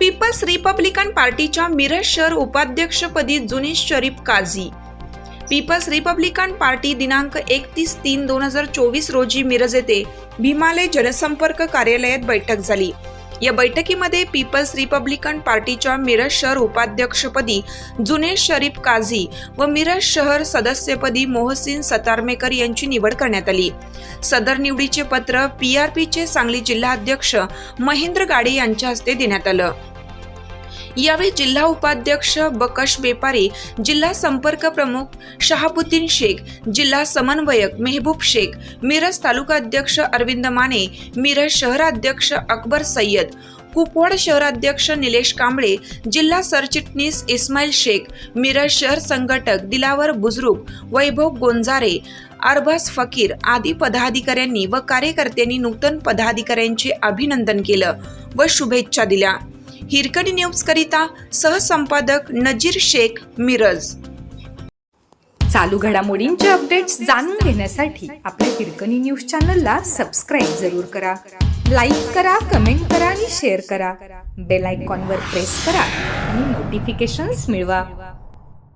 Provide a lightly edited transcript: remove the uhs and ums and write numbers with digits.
People's Republican पार्टीच्या मिरज शहर उपाध्यक्षपदी जुनेद शरीफ काझी। पीपल्स रिपब्लिकन पार्टी दिनांक 31/3/2024 रोजी मिरज येथे भीमालय जनसंपर्क कार्यालयात बैठक झाली। या बैठकीमध्ये पीपल्स रिपब्लिकन पार्टीच्या मिरज शहर उपाध्यक्षपदी जुनेद शरीफ काझी व मिरज शहर सदस्यपदी मोहसिन सतारमेकर यांची निवड करण्यात आली। सदर निवडीचे पत्र पीआरपीचे सांगली जिल्हाध्यक्ष महेंद्र गाडे यांच्या हस्ते देण्यात आलं। यावेळी जिल्हा उपाध्यक्ष बकश बेपारी, जिल्हा संपर्क प्रमुख शहाबुद्दीन शेख, जिल्हा समन्वयक मेहबूब शेख, मिरज तालुका अध्यक्ष अरविंद माने, मिरज शहराध्यक्ष अकबर सय्यद, कुपवाड शहराध्यक्ष निलेश कांबळे, जिल्हा सरचिटणीस इस्माईल शेख, मिरज शहर संघटक दिलावर बुजुर्ग, वैभव गोंजारे, अरबाज फकीर आदी पदाधिकाऱ्यांनी व कार्यकर्त्यांनी नूतन पदाधिकाऱ्यांचे अभिनंदन केलं व शुभेच्छा दिल्या। हिरकणी न्यूज करिता सहसंपादक नजीर शेख, मिरज। चालू घडामोडींचे अपडेट्स जाणून घेण्यासाठी आपल्या हिरकणी न्यूज चॅनलला सबस्क्राईब जरूर करा, लाईक करा, कमेंट करा आणि शेअर करा। बेल आयकॉनवर प्रेस करा आणि नोटिफिकेशन्स मिळवा।